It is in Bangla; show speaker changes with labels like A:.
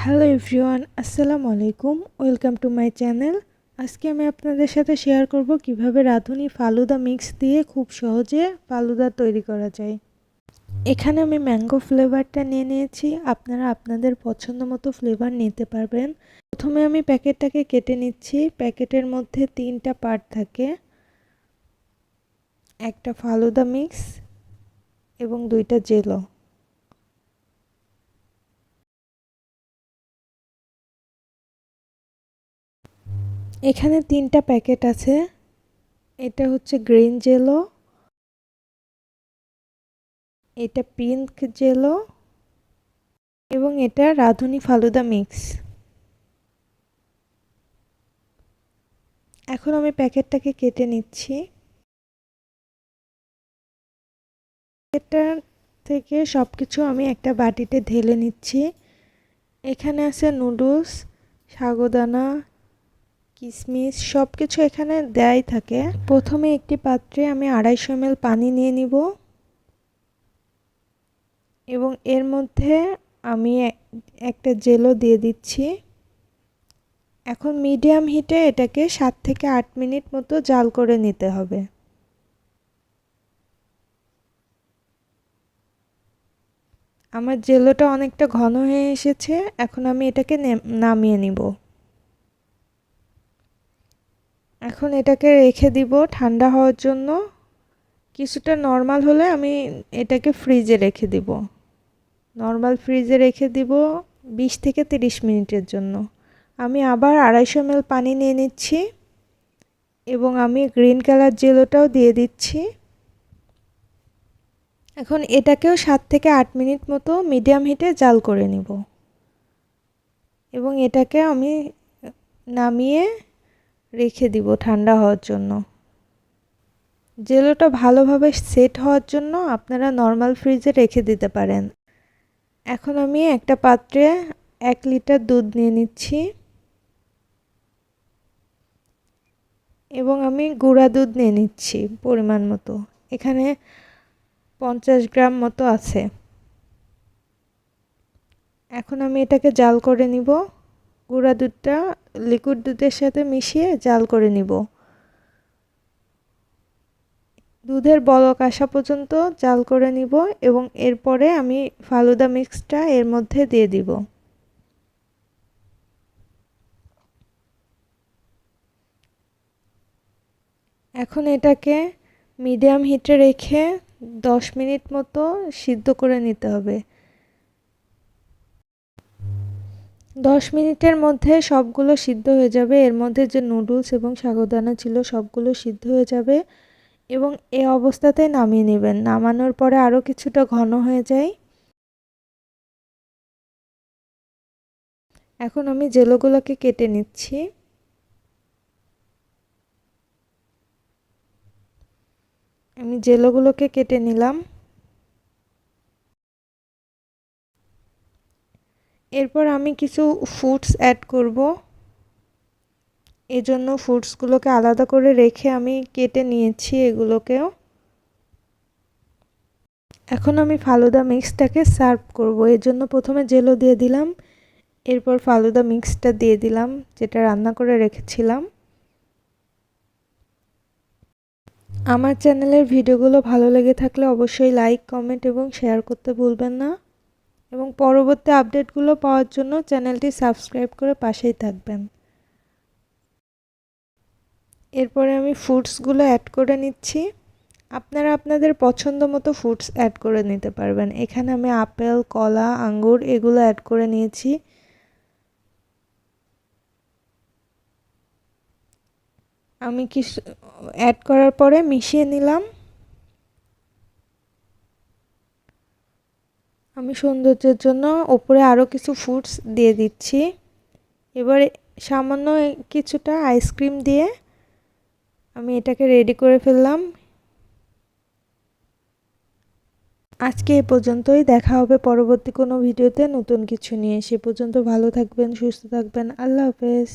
A: হ্যালো এভরিওয়ান, আসসালামু আলাইকুম। Welcome to my channel. আজকে আমি আপনাদের সাথে শেয়ার করব কিভাবে রাঁধুনি ফালুদা মিক্স দিয়ে খুব সহজে ফালুদা তৈরি করা যায়। এখানে আমি ম্যাঙ্গো ফ্লেভারটা নিয়ে নিয়েছি। আপনারা আপনাদের পছন্দ মতো ফ্লেভার নিতে পারবেন। প্রথমে আমি প্যাকেটটাকে কেটে নিচ্ছি। প্যাকেটের মধ্যে 3টা পার্ট থাকে, একটা ফালুদা মিক্স এবং 2টা জেলো। এখানে 3টা প্যাকেট আছে। এটা হচ্ছে গ্রিন জেলো, এটা পিঙ্ক জেলো এবং এটা রাঁধুনি ফালুদা মিক্স। এখন আমি প্যাকেটটাকে কেটে নিচ্ছি। প্যাকেটটা থেকে সবকিছু আমি একটা বাটিতে ঢেলে নিচ্ছি। এখানে আছে নুডলস, সাগুদানা, কিশমিশ, সবকিছু এখানে দেয়াই থাকে। প্রথমে একটি পাত্রে আমি 250 ml পানি নিয়ে নিব এবং এর মধ্যে আমি একটা জেলো দিয়ে দিচ্ছি। এখন মিডিয়াম হিটে এটাকে 7 থেকে 8 মিনিট মতো জাল করে নিতে হবে। আমার জেলোটা অনেকটা ঘন হয়ে এসেছে। এখন আমি এটাকে নামিয়ে নিব। এখন এটাকে রেখে দিব ঠান্ডা হওয়ার জন্য। কিছুটা নরমাল হলে আমি এটাকে ফ্রিজে রেখে দিব। নরমাল ফ্রিজে রেখে দিব 20 থেকে 30 মিনিটের জন্য। আমি আবার 250 ml পানি নিয়ে নিচ্ছি এবং আমি গ্রিন কালার জেলোটাও দিয়ে দিচ্ছি। এখন এটাকেও 7 থেকে 8 মিনিট মতো মিডিয়াম হিটে জাল করে নিব এবং এটাকে আমি নামিয়ে রেখে দিব ঠান্ডা হওয়ার জন্য। জেলোটা ভালোভাবে সেট হওয়ার জন্য আপনারা নরমাল ফ্রিজে রেখে দিতে পারেন। এখন আমি একটা পাত্রে 1 লিটার দুধ নিয়ে নিচ্ছি এবং আমি গুঁড়া দুধ নিয়ে নিচ্ছি পরিমাণ মতো। এখানে 50 গ্রাম মতো আছে। এখন আমি এটাকে জাল করে নিব। গুঁড়া দুধটা লিকুইড দুধের সাথে মিশিয়ে জাল করে নিব। দুধের বলক আসা পর্যন্ত জাল করে নিব এবং এরপরে আমি ফালুদা মিক্সটা এর মধ্যে দিয়ে দিব। এখন এটাকে মিডিয়াম হিটে রেখে 10 মিনিট মতো সিদ্ধ করে নিতে হবে। 10 মিনিটের মধ্যে সবগুলো সিদ্ধ হয়ে যাবে। এর মধ্যে যে নুডলস এবং সাগুদানা ছিল সবগুলো সিদ্ধ হয়ে যাবে এবং এই অবস্থাতেই নামিয়ে নেবেন। নামানোর পরে আরও কিছুটা ঘন হয়ে যায়। এখন আমি জেলোগুলোকে কেটে নিচ্ছি। আমি জেলোগুলোকে কেটে নিলাম। এরপর আমি কিছু ফুডস অ্যাড করব। এজন্য ফুডসগুলোকে আলাদা করে রেখে আমি কেটে নিয়েছি এগুলোকেও। এখন আমি ফালুদা মিক্সটাকে সার্ভ করব। এজন্য প্রথমে জেলো দিয়ে দিলাম, এরপর ফালুদা মিক্সটা দিয়ে দিলাম যেটা রান্না করে রেখেছিলাম। আমার চ্যানেলের ভিডিওগুলো ভালো লেগে থাকলে অবশ্যই লাইক, কমেন্ট এবং শেয়ার করতে ভুলবেন না এবং পরবর্তী আপডেটগুলো পাওয়ার জন্য চ্যানেলটি সাবস্ক্রাইব করে পাশেই থাকবেন। এরপরে আমি ফুডসগুলো অ্যাড করে নিচ্ছি। আপনারা আপনাদের পছন্দ মতো ফুডস অ্যাড করে নিতে পারবেন। এখানে আমি আপেল, কলা, আঙ্গুর এগুলো অ্যাড করে নিয়েছি। আমি কিছু অ্যাড করার পরে মিশিয়ে নিলাম। আমি সৌন্দর্যের জন্য উপরে আরও কিছু ফুডস দিয়ে দিচ্ছি। এবারে সামান্য কিছুটা আইসক্রিম দিয়ে আমি এটাকে রেডি করে ফেললাম। আজকে এ পর্যন্তই। দেখা হবে পরবর্তী কোনো ভিডিওতে নতুন কিছু নিয়ে। সে পর্যন্ত ভালো থাকবেন, সুস্থ থাকবেন। আল্লাহ হাফেজ।